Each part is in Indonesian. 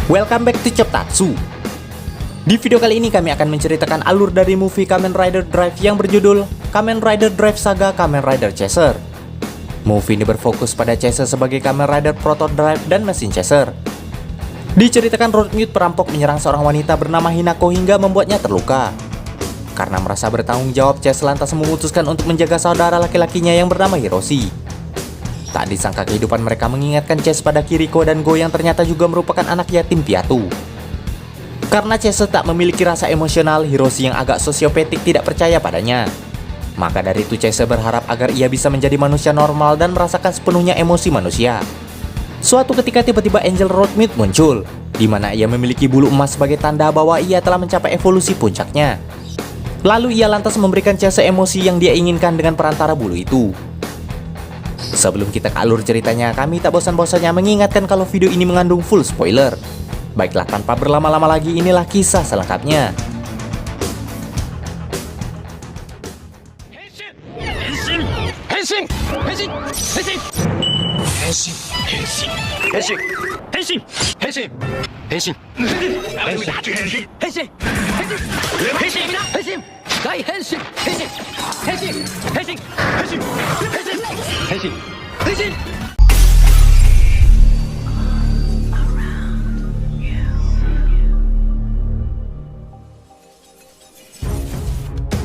Welcome back to Choptatsu. Di video kali ini kami akan menceritakan alur dari movie Kamen Rider Drive yang berjudul Kamen Rider Drive Saga Kamen Rider Chaser. Movie ini berfokus pada Chaser sebagai Kamen Rider Proto Drive dan mesin Chaser. Diceritakan Road Mute perampok menyerang seorang wanita bernama Hinako hingga membuatnya terluka. Karena merasa bertanggung jawab, Chase lantas memutuskan untuk menjaga saudara laki-lakinya yang bernama Hiroshi. Tak disangka kehidupan mereka mengingatkan Chase pada Kiriko dan Go yang ternyata juga merupakan anak yatim piatu. Karena Chase tak memiliki rasa emosional, Hiroshi yang agak sosiopatik tidak percaya padanya. Maka dari itu Chase berharap agar ia bisa menjadi manusia normal dan merasakan sepenuhnya emosi manusia. Suatu ketika tiba-tiba Angel Road Mute muncul, di mana ia memiliki bulu emas sebagai tanda bahwa ia telah mencapai evolusi puncaknya. Lalu ia lantas memberikan Chase emosi yang dia inginkan dengan perantara bulu itu. Sebelum kita ke alur ceritanya, kami tak bosan-bosannya mengingatkan kalau video ini mengandung full spoiler. Baiklah, tanpa berlama-lama lagi, inilah kisah selengkapnya.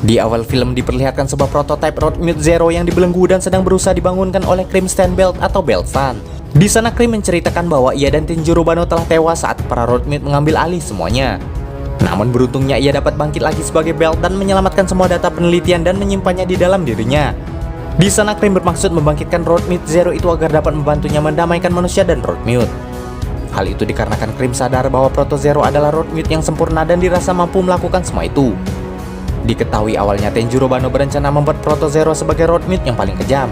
Di awal film diperlihatkan sebuah prototipe Road Mute Zero yang dibelenggu dan sedang berusaha dibangunkan oleh Cream Stand Belt atau Belt Fan. Di sana Cream menceritakan bahwa ia dan Tenjiro Bano telah tewas saat para Road Mute mengambil alih semuanya. Namun beruntungnya ia dapat bangkit lagi sebagai Belt dan menyelamatkan semua data penelitian dan menyimpannya di dalam dirinya. Di sana Cream bermaksud membangkitkan Road Mute Zero itu agar dapat membantunya mendamaikan manusia dan Road Mute. Hal itu dikarenakan Cream sadar bahwa Proto Zero adalah Road Mute yang sempurna dan dirasa mampu melakukan semua itu. Diketahui awalnya Tenjiro Bano berencana membuat Proto Zero sebagai Road Mute yang paling kejam.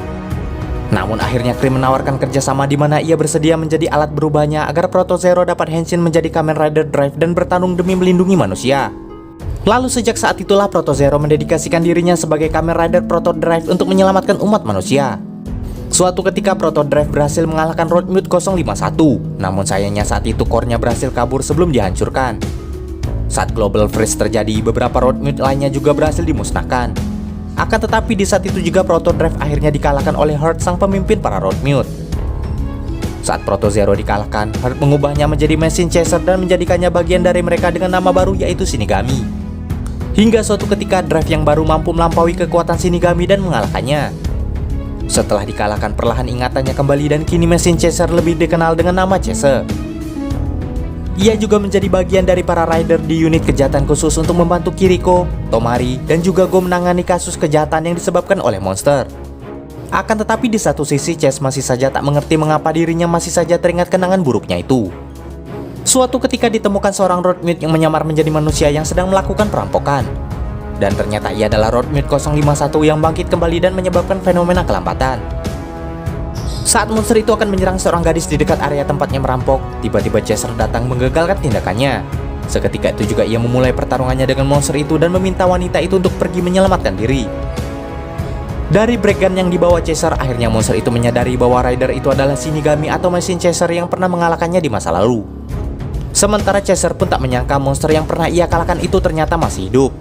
Namun akhirnya Cream menawarkan kerjasama di mana ia bersedia menjadi alat berubahnya agar Proto Zero dapat henshin menjadi Kamen Rider Drive dan bertarung demi melindungi manusia. Lalu sejak saat itulah Proto Zero mendedikasikan dirinya sebagai Kamen Rider Proto Drive untuk menyelamatkan umat manusia. Suatu ketika Proto Drive berhasil mengalahkan Road Mute 051, namun sayangnya saat itu core-nya berhasil kabur sebelum dihancurkan. Saat Global Freeze terjadi, beberapa Road Mute lainnya juga berhasil dimusnahkan. Akan tetapi di saat itu juga Proto Drive akhirnya dikalahkan oleh Heart, sang pemimpin para Road Mute. Saat Proto Zero dikalahkan, Heart mengubahnya menjadi mesin Chaser dan menjadikannya bagian dari mereka dengan nama baru yaitu Shinigami. Hingga suatu ketika Drive yang baru mampu melampaui kekuatan Shinigami dan mengalahkannya. Setelah dikalahkan, perlahan ingatannya kembali dan kini mesin Chaser lebih dikenal dengan nama Chaser. Ia juga menjadi bagian dari para rider di unit kejahatan khusus untuk membantu Kiriko, Tomari, dan juga Go menangani kasus kejahatan yang disebabkan oleh monster. Akan tetapi di satu sisi Chase masih saja tak mengerti mengapa dirinya masih saja teringat kenangan buruknya itu. Suatu ketika ditemukan seorang Road Mute yang menyamar menjadi manusia yang sedang melakukan perampokan. Dan ternyata ia adalah Road Mute 051 yang bangkit kembali dan menyebabkan fenomena kelambatan. Saat monster itu akan menyerang seorang gadis di dekat area tempatnya merampok, tiba-tiba Chaser datang menggagalkan tindakannya. Seketika itu juga ia memulai pertarungannya dengan monster itu dan meminta wanita itu untuk pergi menyelamatkan diri. Dari breakgun yang dibawa Chaser, akhirnya monster itu menyadari bahwa rider itu adalah Shinigami atau mesin Chaser yang pernah mengalahkannya di masa lalu. Sementara Chaser pun tak menyangka monster yang pernah ia kalahkan itu ternyata masih hidup.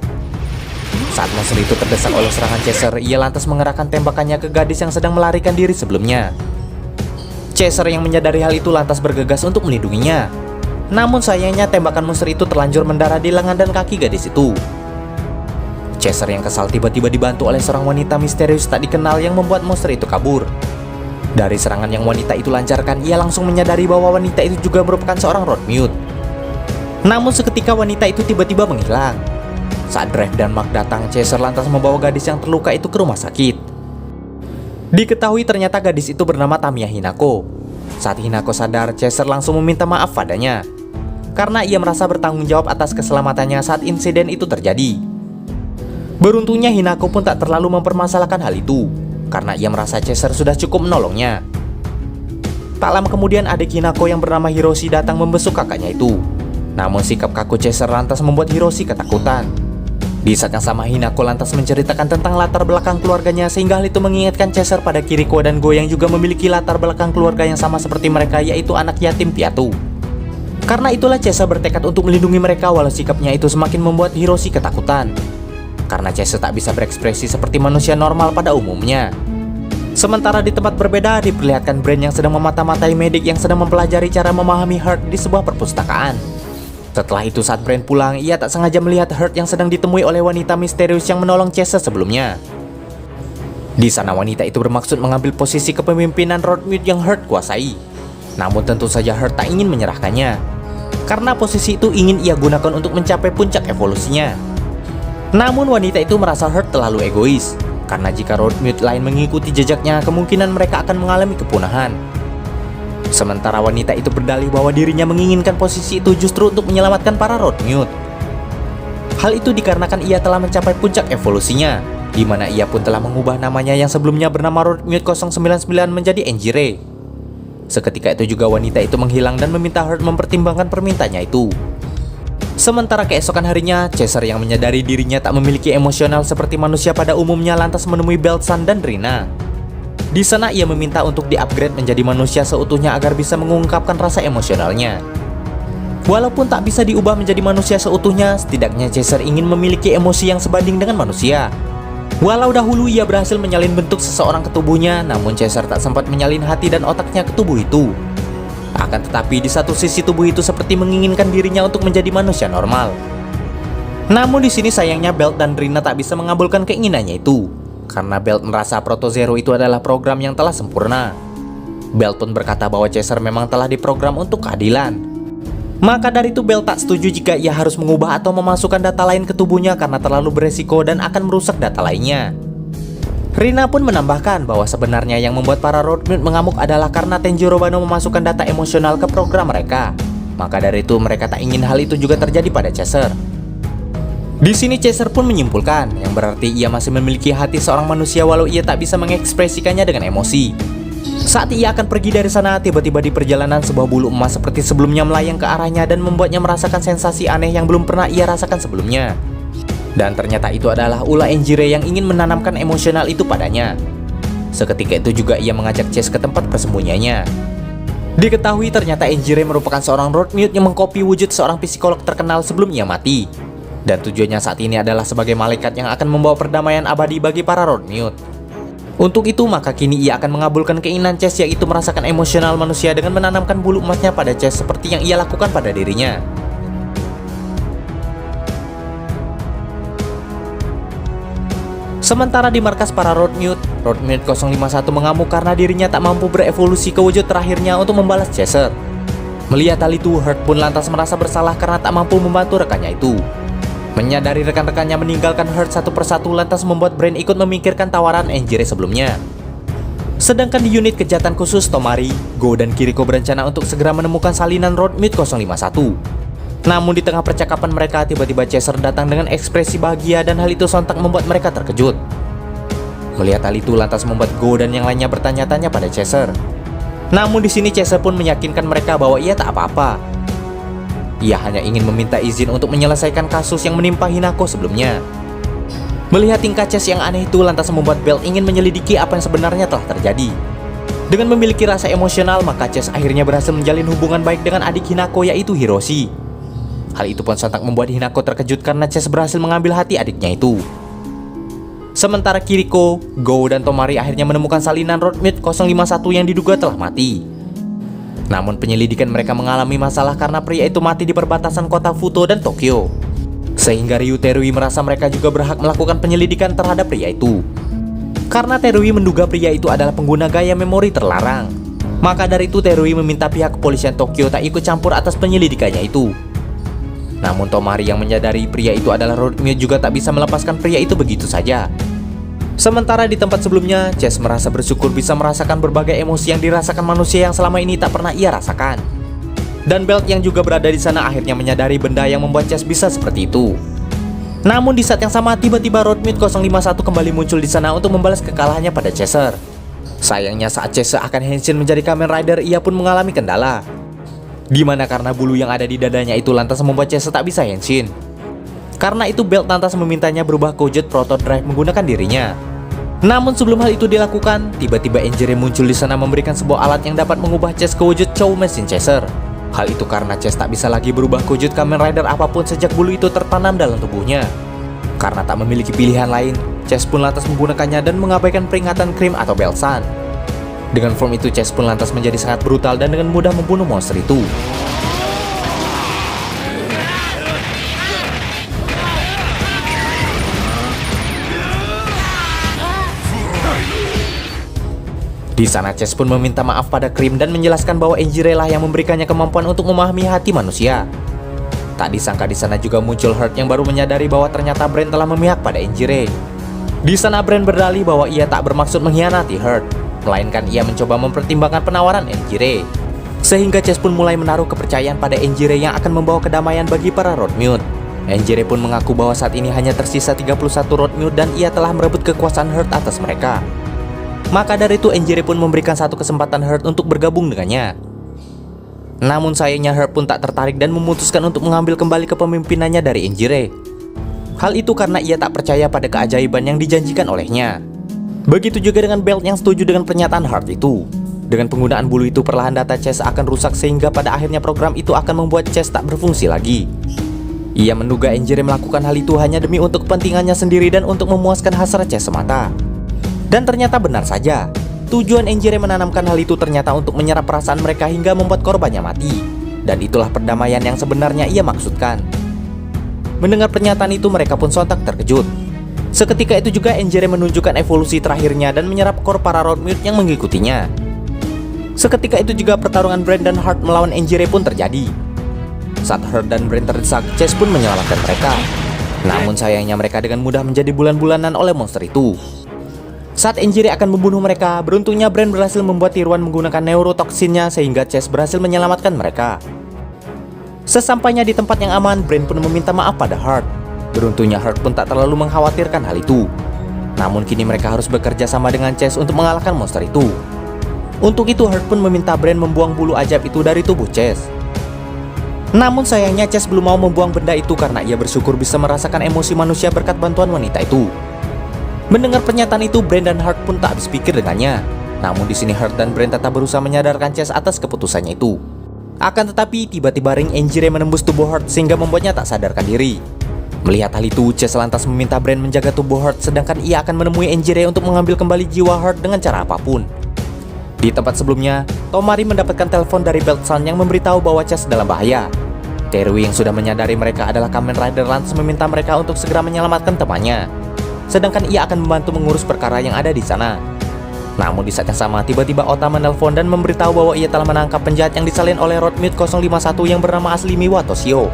Saat monster itu terdesak oleh serangan Chaser, ia lantas mengerahkan tembakannya ke gadis yang sedang melarikan diri sebelumnya. Chaser yang menyadari hal itu lantas bergegas untuk melindunginya. Namun sayangnya tembakan monster itu terlanjur mendarat di lengan dan kaki gadis itu. Chaser yang kesal tiba-tiba dibantu oleh seorang wanita misterius tak dikenal yang membuat monster itu kabur. Dari serangan yang wanita itu lancarkan, ia langsung menyadari bahwa wanita itu juga merupakan seorang Road Mute. Namun seketika wanita itu tiba-tiba menghilang. Saat Drive dan Mark datang, Chaser lantas membawa gadis yang terluka itu ke rumah sakit. Diketahui ternyata gadis itu bernama Tamiya Hinako. Saat Hinako sadar, Chaser langsung meminta maaf padanya karena ia merasa bertanggung jawab atas keselamatannya saat insiden itu terjadi. Beruntungnya Hinako pun tak terlalu mempermasalahkan hal itu karena ia merasa Chaser sudah cukup menolongnya. Tak lama kemudian adik Hinako yang bernama Hiroshi datang membesuk kakaknya itu. Namun sikap kaku Chaser lantas membuat Hiroshi ketakutan. Di saat yang sama, Hinako lantas menceritakan tentang latar belakang keluarganya sehingga hal itu mengingatkan Chaser pada Kiriko dan Go yang juga memiliki latar belakang keluarga yang sama seperti mereka, yaitu anak yatim piatu. Karena itulah Chaser bertekad untuk melindungi mereka walau sikapnya itu semakin membuat Hiroshi ketakutan. Karena Chaser tak bisa berekspresi seperti manusia normal pada umumnya. Sementara di tempat berbeda diperlihatkan Brain yang sedang memata-matai medik yang sedang mempelajari cara memahami Heart di sebuah perpustakaan. Setelah itu saat Brain pulang, ia tak sengaja melihat Heart yang sedang ditemui oleh wanita misterius yang menolong Chaser sebelumnya. Di sana wanita itu bermaksud mengambil posisi kepemimpinan Roadmute yang Heart kuasai. Namun tentu saja Heart tak ingin menyerahkannya, karena posisi itu ingin ia gunakan untuk mencapai puncak evolusinya. Namun wanita itu merasa Heart terlalu egois, karena jika Roadmute lain mengikuti jejaknya, kemungkinan mereka akan mengalami kepunahan. Sementara wanita itu berdalih bahwa dirinya menginginkan posisi itu justru untuk menyelamatkan para Roadmute. Hal itu dikarenakan ia telah mencapai puncak evolusinya, di mana ia pun telah mengubah namanya yang sebelumnya bernama Roadmute 099 menjadi Enjire. Seketika itu juga wanita itu menghilang dan meminta Heart mempertimbangkan permintaannya itu. Sementara keesokan harinya, Chaser yang menyadari dirinya tak memiliki emosional seperti manusia pada umumnya lantas menemui Belt-san dan Rina. Di sana ia meminta untuk di-upgrade menjadi manusia seutuhnya agar bisa mengungkapkan rasa emosionalnya. Walaupun tak bisa diubah menjadi manusia seutuhnya, setidaknya Chaser ingin memiliki emosi yang sebanding dengan manusia. Walau dahulu ia berhasil menyalin bentuk seseorang ke tubuhnya, namun Chaser tak sempat menyalin hati dan otaknya ke tubuh itu. Akan tetapi di satu sisi tubuh itu seperti menginginkan dirinya untuk menjadi manusia normal. Namun di sini sayangnya Belt dan Rina tak bisa mengabulkan keinginannya itu, karena Belt merasa Proto Zero itu adalah program yang telah sempurna. Belt pun berkata bahwa Chaser memang telah diprogram untuk keadilan. Maka dari itu Belt tak setuju jika ia harus mengubah atau memasukkan data lain ke tubuhnya karena terlalu beresiko dan akan merusak data lainnya. Rina pun menambahkan bahwa sebenarnya yang membuat para Roadmute mengamuk adalah karena Tenjiro Bano memasukkan data emosional ke program mereka. Maka dari itu mereka tak ingin hal itu juga terjadi pada Chaser. Di sini Chaser pun menyimpulkan, yang berarti ia masih memiliki hati seorang manusia walau ia tak bisa mengekspresikannya dengan emosi. Saat ia akan pergi dari sana, tiba-tiba di perjalanan sebuah bulu emas seperti sebelumnya melayang ke arahnya dan membuatnya merasakan sensasi aneh yang belum pernah ia rasakan sebelumnya. Dan ternyata itu adalah ulah Enjire yang ingin menanamkan emosional itu padanya. Seketika itu juga ia mengajak Chase ke tempat persembunyiannya. Diketahui ternyata Enjire merupakan seorang Roadmute yang mengkopi wujud seorang psikolog terkenal sebelum ia mati. Dan tujuannya saat ini adalah sebagai malaikat yang akan membawa perdamaian abadi bagi para Roadmute. Untuk itu maka kini ia akan mengabulkan keinginan Chase, yaitu merasakan emosional manusia dengan menanamkan bulu emasnya pada Chase seperti yang ia lakukan pada dirinya. Sementara di markas para Roadmute 051 mengamuk karena dirinya tak mampu berevolusi ke wujud terakhirnya untuk membalas Chaser. Melihat hal itu, Heart pun lantas merasa bersalah karena tak mampu membantu rekannya itu. Menyadari rekan-rekannya meninggalkan Heart satu persatu lantas membuat Brain ikut memikirkan tawaran Enjire sebelumnya. Sedangkan di unit kejahatan khusus Tomari, Go dan Kiriko berencana untuk segera menemukan salinan Roadmute 051. Namun di tengah percakapan mereka, tiba-tiba Chaser datang dengan ekspresi bahagia dan hal itu sontak membuat mereka terkejut. Melihat hal itu lantas membuat Go dan yang lainnya bertanya-tanya pada Chaser. Namun di sini Chaser pun meyakinkan mereka bahwa ia tak apa-apa. Ia hanya ingin meminta izin untuk menyelesaikan kasus yang menimpa Hinako sebelumnya. Melihat tingkah Chase yang aneh itu lantas membuat Belt ingin menyelidiki apa yang sebenarnya telah terjadi. Dengan memiliki rasa emosional, maka Chase akhirnya berhasil menjalin hubungan baik dengan adik Hinako, yaitu Hiroshi. Hal itu pun sontak membuat Hinako terkejut karena Chase berhasil mengambil hati adiknya itu. Sementara Kiriko, Go, dan Tomari akhirnya menemukan salinan Roadmute 051 yang diduga telah mati. Namun penyelidikan mereka mengalami masalah karena pria itu mati di perbatasan kota Futo dan Tokyo. Sehingga Ryu Terui merasa mereka juga berhak melakukan penyelidikan terhadap pria itu. Karena Terui menduga pria itu adalah pengguna gaya memori terlarang. Maka dari itu Terui meminta pihak kepolisian Tokyo tak ikut campur atas penyelidikannya itu. Namun Tomari yang menyadari pria itu adalah Roadmute juga tak bisa melepaskan pria itu begitu saja. Sementara di tempat sebelumnya, Chase merasa bersyukur bisa merasakan berbagai emosi yang dirasakan manusia yang selama ini tak pernah ia rasakan. Dan Belt yang juga berada di sana akhirnya menyadari benda yang membuat Chase bisa seperti itu. Namun di saat yang sama, tiba-tiba Roadmute 051 kembali muncul di sana untuk membalas kekalahannya pada Chaser. Sayangnya saat Chase akan henshin menjadi Kamen Rider, ia pun mengalami kendala. Dimana karena bulu yang ada di dadanya itu lantas membuat Chase tak bisa henshin. Karena itu Belt lantas memintanya berubah ke wujud Proto Drive menggunakan dirinya. Namun sebelum hal itu dilakukan, tiba-tiba Enjire muncul di sana memberikan sebuah alat yang dapat mengubah Chase ke wujud Chow Machine Chaser. Hal itu karena Chase tak bisa lagi berubah ke wujud Kamen Rider apapun sejak bulu itu tertanam dalam tubuhnya. Karena tak memiliki pilihan lain, Chase pun lantas menggunakannya dan mengabaikan peringatan Cream atau Belsan. Dengan form itu, Chase pun lantas menjadi sangat brutal dan dengan mudah membunuh monster itu. Di sana Chase pun meminta maaf pada Cream dan menjelaskan bahwa Enjire lah yang memberikannya kemampuan untuk memahami hati manusia. Tak disangka di sana juga muncul Heart yang baru menyadari bahwa ternyata Brain telah memihak pada Enjire. Di sana Brain berdalih bahwa ia tak bermaksud mengkhianati Heart, melainkan ia mencoba mempertimbangkan penawaran Enjire. Sehingga Chase pun mulai menaruh kepercayaan pada Enjire yang akan membawa kedamaian bagi para Road Mute. Enjire pun mengaku bahwa saat ini hanya tersisa 31 Road Mute dan ia telah merebut kekuasaan Heart atas mereka. Maka dari itu Enjire pun memberikan satu kesempatan Heart untuk bergabung dengannya. Namun sayangnya Heart pun tak tertarik dan memutuskan untuk mengambil kembali kepemimpinannya dari Enjire. Hal itu karena ia tak percaya pada keajaiban yang dijanjikan olehnya. Begitu juga dengan Belt yang setuju dengan pernyataan Heart itu. Dengan penggunaan bulu itu perlahan data Chase akan rusak sehingga pada akhirnya program itu akan membuat Chase tak berfungsi lagi. Ia menduga Enjire melakukan hal itu hanya demi untuk kepentingannya sendiri dan untuk memuaskan hasrat Chase semata. Dan ternyata benar saja, tujuan Enjire menanamkan hal itu ternyata untuk menyerap perasaan mereka hingga membuat korbannya mati. Dan itulah perdamaian yang sebenarnya ia maksudkan. Mendengar pernyataan itu mereka pun sontak terkejut. Seketika itu juga Enjire menunjukkan evolusi terakhirnya dan menyerap core para Road Mute yang mengikutinya. Seketika itu juga pertarungan Brain dan Heart melawan Enjire pun terjadi. Saat Heart dan Brain terdesak, Chase pun menyelamatkan mereka. Namun sayangnya mereka dengan mudah menjadi bulan-bulanan oleh monster itu. Saat Enjire akan membunuh mereka, beruntungnya Brain berhasil membuat tiruan menggunakan neurotoksinnya sehingga Chase berhasil menyelamatkan mereka. Sesampainya di tempat yang aman, Brain pun meminta maaf pada Heart. Beruntungnya Heart pun tak terlalu mengkhawatirkan hal itu. Namun kini mereka harus bekerja sama dengan Chase untuk mengalahkan monster itu. Untuk itu Heart pun meminta Brain membuang bulu ajaib itu dari tubuh Chase. Namun sayangnya Chase belum mau membuang benda itu karena ia bersyukur bisa merasakan emosi manusia berkat bantuan wanita itu. Mendengar pernyataan itu, Brain dan Heart pun tak habis pikir dengannya. Namun di sini Heart dan Brain tetap berusaha menyadarkan Chase atas keputusannya itu. Akan tetapi tiba-tiba ring Enjire menembus tubuh Heart sehingga membuatnya tak sadarkan diri. Melihat hal itu, Chase lantas meminta Brain menjaga tubuh Heart sedangkan ia akan menemui Enjire untuk mengambil kembali jiwa Heart dengan cara apapun. Di tempat sebelumnya, Tomari mendapatkan telepon dari Beltsan yang memberitahu bahwa Chase dalam bahaya. Teruy yang sudah menyadari mereka adalah Kamen Rider lantas meminta mereka untuk segera menyelamatkan temannya. Sedangkan ia akan membantu mengurus perkara yang ada di sana. Namun di saat yang sama, tiba-tiba Ota menelpon dan memberitahu bahwa ia telah menangkap penjahat yang disalin oleh Road Mute 051 yang bernama asli Miwa Toshio.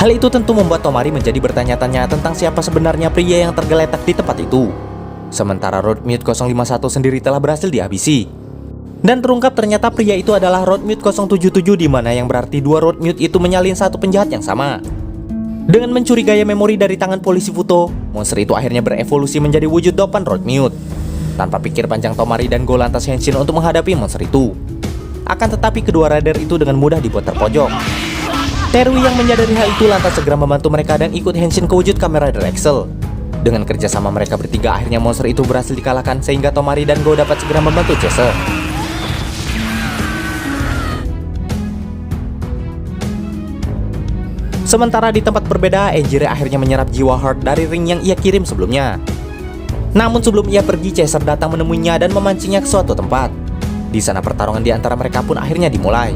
Hal itu tentu membuat Tomari menjadi bertanya-tanya tentang siapa sebenarnya pria yang tergeletak di tempat itu. Sementara Road Mute 051 sendiri telah berhasil dihabisi. Dan terungkap ternyata pria itu adalah Road Mute 077 di mana yang berarti dua Road Mute itu menyalin satu penjahat yang sama. Dengan mencuri gaya memori dari tangan polisi Futo, monster itu akhirnya berevolusi menjadi wujud Dopan Road Mute. Tanpa pikir panjang Tomari dan Go lantas henshin untuk menghadapi monster itu. Akan tetapi kedua rider itu dengan mudah dibuat terpojok. Teruy yang menyadari hal itu lantas segera membantu mereka dan ikut henshin ke wujud Kamen Rider Excel. Dengan kerjasama mereka bertiga akhirnya monster itu berhasil dikalahkan sehingga Tomari dan Go dapat segera membantu Chase. Sementara di tempat berbeda, Enjire akhirnya menyerap jiwa Heart dari ring yang ia kirim sebelumnya. Namun sebelum ia pergi, Chaser datang menemuinya dan memancingnya ke suatu tempat. Di sana pertarungan di antara mereka pun akhirnya dimulai.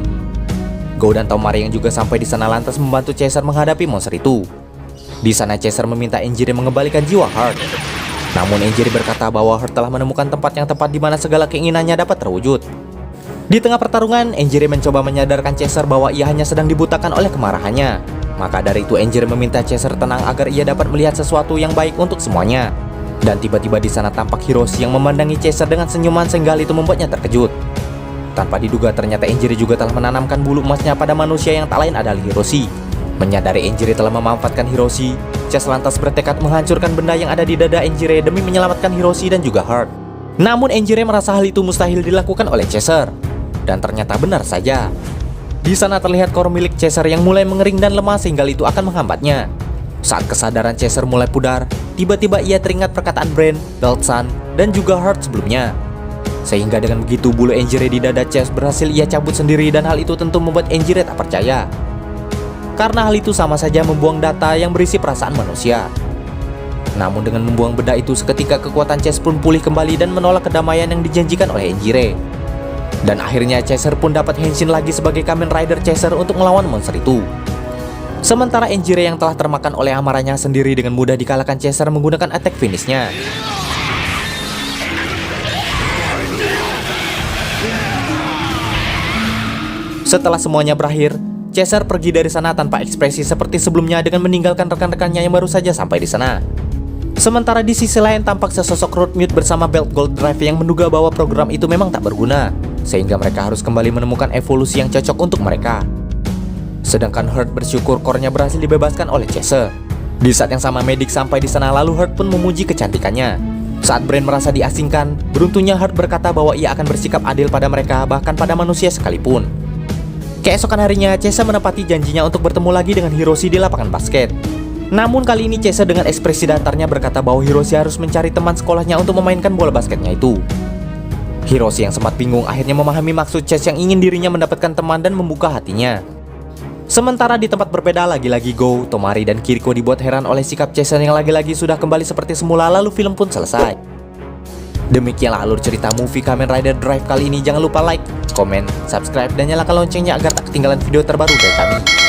Go dan Tomari yang juga sampai di sana lantas membantu Chaser menghadapi monster itu. Di sana Chaser meminta Enjire mengembalikan jiwa Heart. Namun Enjire berkata bahwa Heart telah menemukan tempat yang tepat di mana segala keinginannya dapat terwujud. Di tengah pertarungan, Enjire mencoba menyadarkan Chaser bahwa ia hanya sedang dibutakan oleh kemarahannya. Maka dari itu Enjire meminta Chaser tenang agar ia dapat melihat sesuatu yang baik untuk semuanya. Dan tiba-tiba di sana tampak Hiroshi yang memandangi Chaser dengan senyuman sehingga hal itu membuatnya terkejut. Tanpa diduga ternyata Enjire juga telah menanamkan bulu emasnya pada manusia yang tak lain adalah Hiroshi. Menyadari Enjire telah memanfaatkan Hiroshi, Chase lantas bertekad menghancurkan benda yang ada di dada Enjire demi menyelamatkan Hiroshi dan juga Heart. Namun Enjire merasa hal itu mustahil dilakukan oleh Chaser. Dan ternyata benar saja. Di sana terlihat core milik Chaser yang mulai mengering dan lemah sehingga itu akan menghambatnya. Saat kesadaran Chaser mulai pudar, tiba-tiba ia teringat perkataan Brain, Beltsan, dan juga Heart sebelumnya. Sehingga dengan begitu bulu Enjire di dada Chase berhasil ia cabut sendiri dan hal itu tentu membuat Enjire tak percaya. Karena hal itu sama saja membuang data yang berisi perasaan manusia. Namun dengan membuang benda itu seketika kekuatan Chase pun pulih kembali dan menolak kedamaian yang dijanjikan oleh Enjire. Dan akhirnya Chaser pun dapat henshin lagi sebagai Kamen Rider Chaser untuk melawan monster itu. Sementara Enjire yang telah termakan oleh amarahnya sendiri dengan mudah dikalahkan Chaser menggunakan attack finish-nya. Setelah semuanya berakhir, Chaser pergi dari sana tanpa ekspresi seperti sebelumnya dengan meninggalkan rekan-rekannya yang baru saja sampai di sana. Sementara di sisi lain tampak sesosok Road Mute bersama Belt Gold Drive yang menduga bahwa program itu memang tak berguna, sehingga mereka harus kembali menemukan evolusi yang cocok untuk mereka. Sedangkan Heart bersyukur core-nya berhasil dibebaskan oleh Chaser. Di saat yang sama Medic sampai di sana lalu Heart pun memuji kecantikannya. Saat Brain merasa diasingkan, beruntungnya Heart berkata bahwa ia akan bersikap adil pada mereka bahkan pada manusia sekalipun. Keesokan harinya, Chaser menepati janjinya untuk bertemu lagi dengan Hiroshi di lapangan basket. Namun kali ini Chaser dengan ekspresi datarnya berkata bahwa Hiroshi harus mencari teman sekolahnya untuk memainkan bola basketnya itu. Hiroshi yang sempat bingung akhirnya memahami maksud Chaser yang ingin dirinya mendapatkan teman dan membuka hatinya. Sementara di tempat berbeda lagi-lagi Go, Tomari, dan Kiriko dibuat heran oleh sikap Chaser yang lagi-lagi sudah kembali seperti semula lalu film pun selesai. Demikianlah alur cerita movie Kamen Rider Drive kali ini. Jangan lupa like, komen, subscribe, dan nyalakan loncengnya agar tak ketinggalan video terbaru dari kami.